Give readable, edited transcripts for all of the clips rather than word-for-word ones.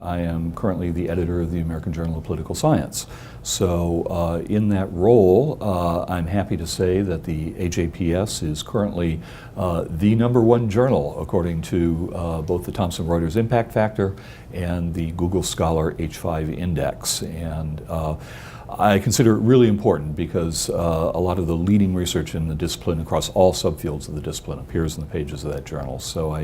I am currently the editor of the American Journal of Political Science. So in that role, I'm happy to say that the AJPS is currently the #1 journal according to both the Thomson Reuters Impact Factor and the Google Scholar H5 Index. And I consider it really important because a lot of the leading research in the discipline across all subfields of the discipline appears in the pages of that journal. So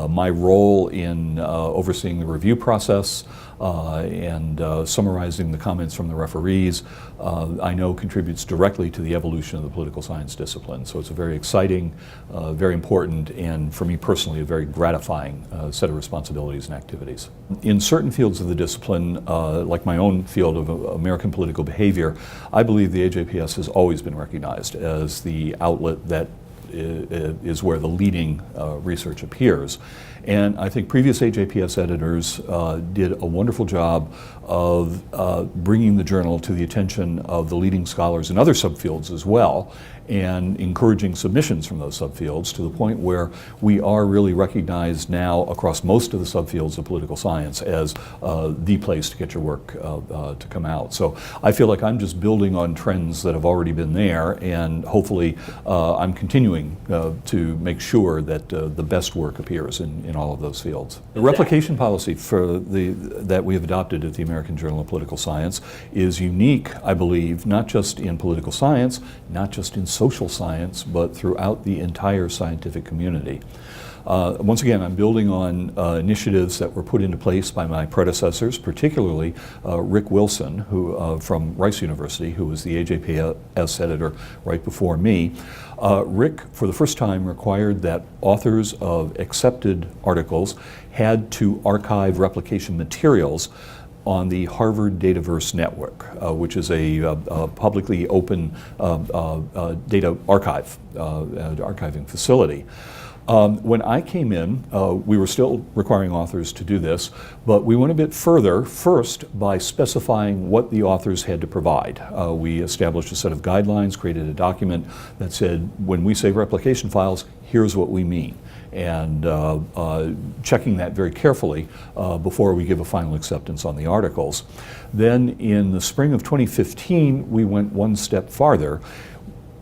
my role in overseeing the review process and summarizing the comments from the referees, I know contributes directly to the evolution of the political science discipline. So it's a very exciting, very important, and for me personally, a very gratifying set of responsibilities and activities. In certain fields of the discipline, like my own field of American political behavior, I believe the AJPS has always been recognized as the outlet that is where the leading research appears. And I think previous AJPS editors did a wonderful job of bringing the journal to the attention of the leading scholars in other subfields as well, and encouraging submissions from those subfields to the point where we are really recognized now across most of the subfields of political science as the place to get your work to come out. So I feel like I'm just building on trends that have already been there, and hopefully I'm continuing to make sure that the best work appears in all of those fields. The replication policy that we have adopted at the American Journal of Political Science is unique, I believe, not just in political science, not just in social science, but throughout the entire scientific community. Once again, I'm building on initiatives that were put into place by my predecessors, particularly Rick Wilson, who from Rice University, who was the AJPS editor right before me. Rick, for the first time, required that authors of accepted articles had to archive replication materials on the Harvard Dataverse Network, which is a publicly open data archiving facility. When I came in, we were still requiring authors to do this, but we went a bit further, first by specifying what the authors had to provide. We established a set of guidelines, created a document that said, when we say replication files, here's what we mean. And checking that very carefully before we give a final acceptance on the articles. Then in the spring of 2015, we went one step farther.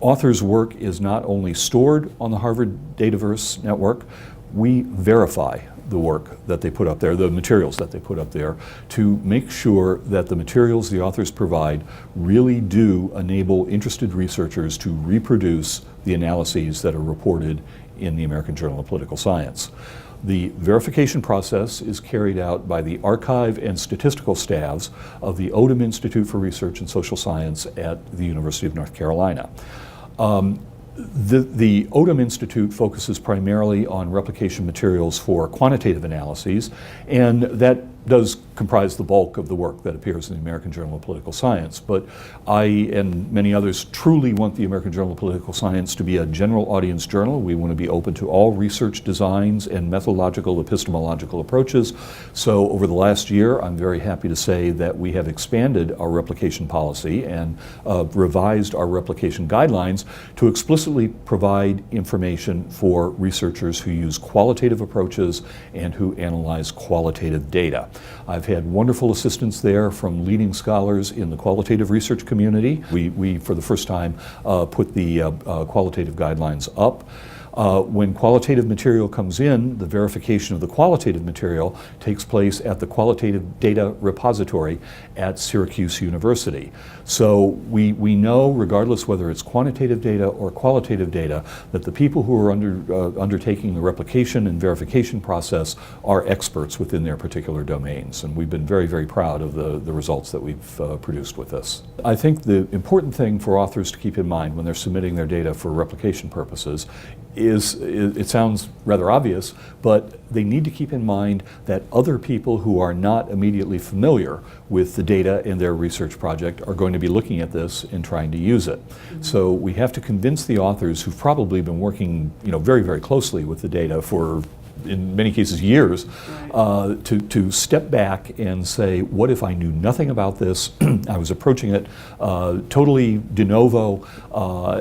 Authors' work is not only stored on the Harvard Dataverse Network, we verify the work that they put up there, the materials that they put up there, to make sure that the materials the authors provide really do enable interested researchers to reproduce the analyses that are reported in the American Journal of Political Science. The verification process is carried out by the archive and statistical staffs of the Odum Institute for Research in Social Science at the University of North Carolina. The Odum Institute focuses primarily on replication materials for quantitative analyses, and that does comprise the bulk of the work that appears in the American Journal of Political Science. But I and many others truly want the American Journal of Political Science to be a general audience journal. We want to be open to all research designs and methodological, epistemological approaches. So over the last year, I'm very happy to say that we have expanded our replication policy and revised our replication guidelines to explicitly provide information for researchers who use qualitative approaches and who analyze qualitative data. I've had wonderful assistance there from leading scholars in the qualitative research community. We for the first time, put the qualitative guidelines up. When qualitative material comes in, the verification of the qualitative material takes place at the Qualitative Data Repository at Syracuse University. So we know, regardless whether it's quantitative data or qualitative data, that the people who are undertaking the replication and verification process are experts within their particular domains. And we've been very, very proud of the results that we've produced with this. I think the important thing for authors to keep in mind when they're submitting their data for replication purposes is, it sounds rather obvious, but they need to keep in mind that other people who are not immediately familiar with the data in their research project are going to be looking at this and trying to use it. Mm-hmm. So we have to convince the authors who've probably been working, very, very closely with the data for in many cases years, to step back and say, what if I knew nothing about this? I was approaching it totally de novo,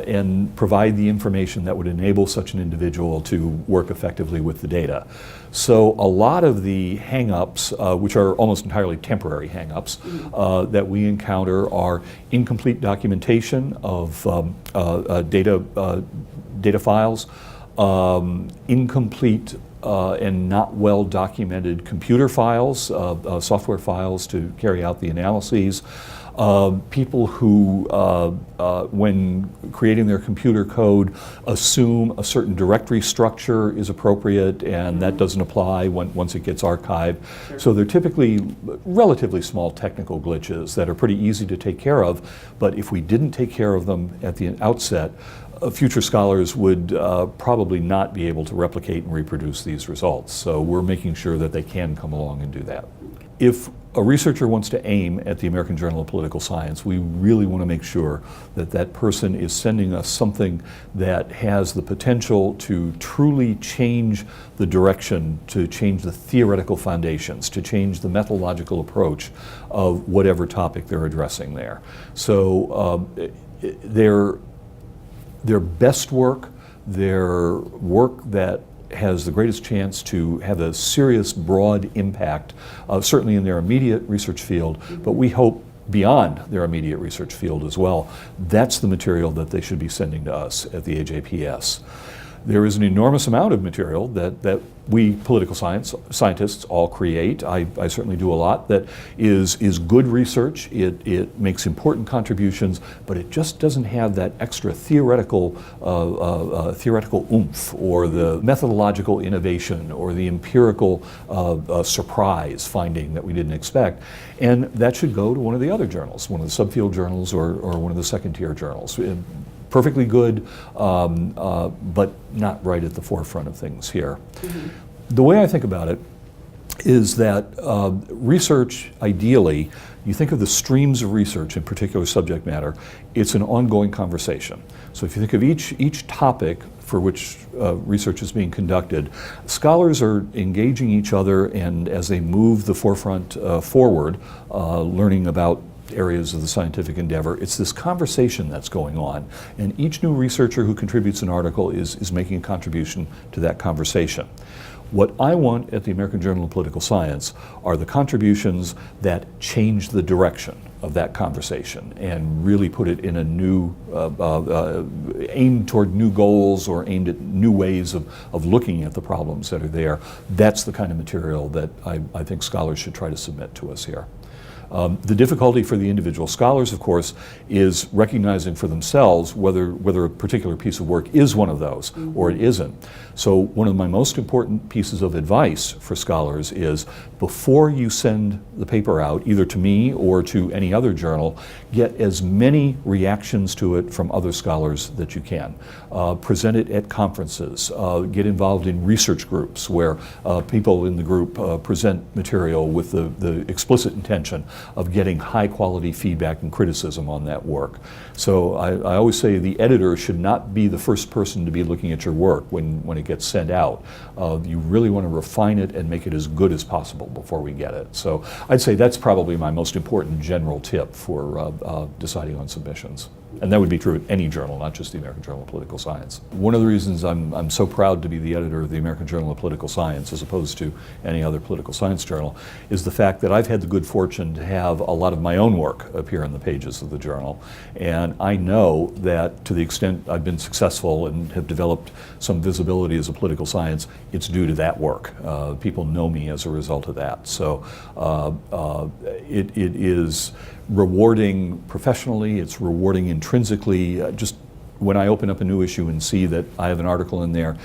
and provide the information that would enable such an individual to work effectively with the data. So a lot of the hang-ups, which are almost entirely temporary hang-ups, that we encounter are incomplete documentation of data files, incomplete and not well documented computer files, software files to carry out the analyses. People who, when creating their computer code, assume a certain directory structure is appropriate, and that doesn't apply once it gets archived. Sure. So they're typically relatively small technical glitches that are pretty easy to take care of, but if we didn't take care of them at the outset, future scholars would probably not be able to replicate and reproduce these results. So we're making sure that they can come along and do that. If a researcher wants to aim at the American Journal of Political Science, we really want to make sure that that person is sending us something that has the potential to truly change the direction, to change the theoretical foundations, to change the methodological approach of whatever topic they're addressing there. So their best work, their work that has the greatest chance to have a serious, broad impact, certainly in their immediate research field, but we hope beyond their immediate research field as well. That's the material that they should be sending to us at the AJPS. There is an enormous amount of material that we political scientists all create. I certainly do a lot that is good research. It makes important contributions, but it just doesn't have that extra theoretical oomph, or the methodological innovation, or the empirical surprise finding that we didn't expect. And that should go to one of the other journals, one of the subfield journals, or one of the second-tier journals. Perfectly good, but not right at the forefront of things here. Mm-hmm. The way I think about it is that research, ideally, you think of the streams of research in particular subject matter, it's an ongoing conversation. So if you think of each topic for which research is being conducted, scholars are engaging each other, and as they move the forefront forward, learning about areas of the scientific endeavor, it's this conversation that's going on, and each new researcher who contributes an article is making a contribution to that conversation. What I want at the American Journal of Political Science are the contributions that change the direction of that conversation and really put it in a new, aimed toward new goals, or aimed at new ways of looking at the problems that are there. That's the kind of material that I think scholars should try to submit to us here. The difficulty for the individual scholars, of course, is recognizing for themselves whether a particular piece of work is one of those or it isn't. So one of my most important pieces of advice for scholars is, before you send the paper out, either to me or to any other journal, get as many reactions to it from other scholars that you can. Present it at conferences. Get involved in research groups where people in the group present material with the explicit intention of getting high quality feedback and criticism on that work. So I always say the editor should not be the first person to be looking at your work when it gets sent out. You really want to refine it and make it as good as possible before we get it. So I'd say that's probably my most important general tip for deciding on submissions. And that would be true at any journal, not just the American Journal of Political Science. One of the reasons I'm so proud to be the editor of the American Journal of Political Science, as opposed to any other political science journal, is the fact that I've had the good fortune to have a lot of my own work appear in the pages of the journal. And I know that to the extent I've been successful and have developed some visibility as a political science, it's due to that work. People know me as a result of that. So it is rewarding professionally, it's rewarding intrinsically. Just when I open up a new issue and see that I have an article in there,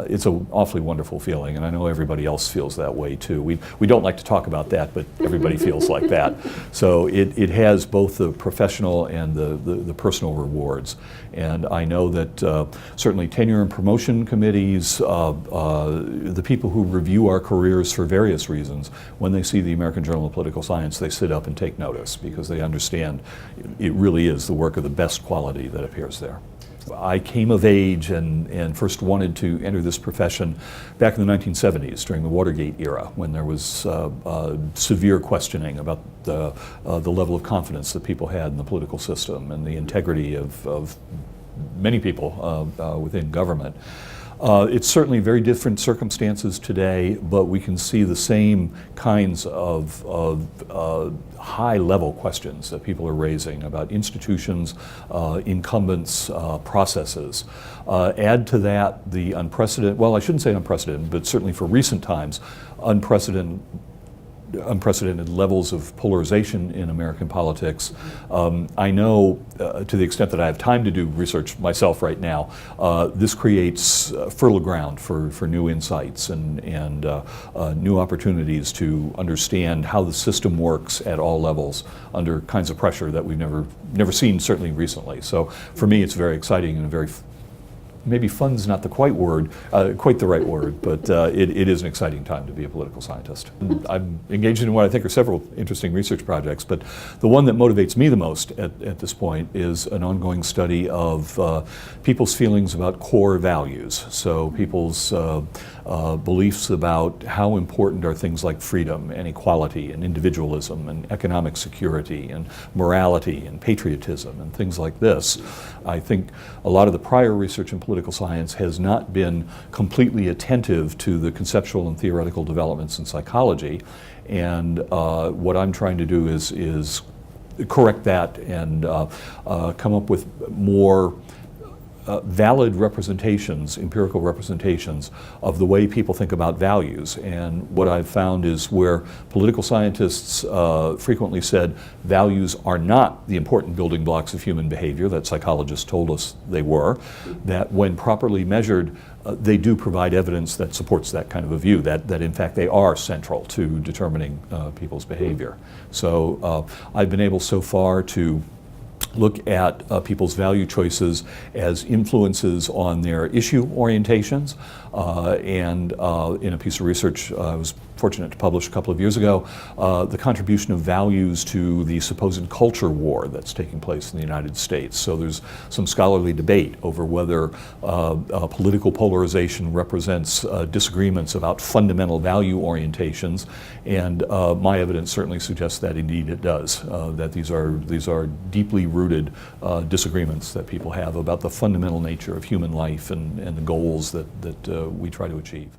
it's an awfully wonderful feeling, and I know everybody else feels that way too. We don't like to talk about that, but everybody feels like that. So it has both the professional and the personal rewards. And I know that certainly tenure and promotion committees, the people who review our careers for various reasons, when they see the American Journal of Political Science, they sit up and take notice, because they understand it really is the work of the best quality that appears there. I came of age and first wanted to enter this profession back in the 1970s during the Watergate era, when there was severe questioning about the level of confidence that people had in the political system and the integrity of many people within government. It's certainly very different circumstances today, but we can see the same kinds of high-level questions that people are raising about institutions, incumbents, processes. Add to that the unprecedented, well, I shouldn't say unprecedented, but certainly for recent times, unprecedented levels of polarization in American politics. I know, to the extent that I have time to do research myself right now, this creates fertile ground for new insights and new opportunities to understand how the system works at all levels under kinds of pressure that we've never seen, certainly recently. So for me, it's very exciting and very, maybe fun's not the quite the right word, but it is an exciting time to be a political scientist. I'm engaged in what I think are several interesting research projects, but the one that motivates me the most at this point is an ongoing study of people's feelings about core values. So people's beliefs about how important are things like freedom and equality and individualism and economic security and morality and patriotism and things like this. I think a lot of the prior research in political science has not been completely attentive to the conceptual and theoretical developments in psychology, and what I'm trying to do is correct that and come up with more valid representations, empirical representations of the way people think about values. And what I've found is where political scientists frequently said values are not the important building blocks of human behavior that psychologists told us they were, that when properly measured, they do provide evidence that supports that kind of a view, that in fact they are central to determining people's behavior. So I've been able so far to look at people's value choices as influences on their issue orientations, and in a piece of research I was fortunate to publish a couple of years ago, the contribution of values to the supposed culture war that's taking place in the United States. So there's some scholarly debate over whether political polarization represents disagreements about fundamental value orientations, and my evidence certainly suggests that indeed it does, that these are deeply rooted disagreements that people have about the fundamental nature of human life and the goals that we try to achieve.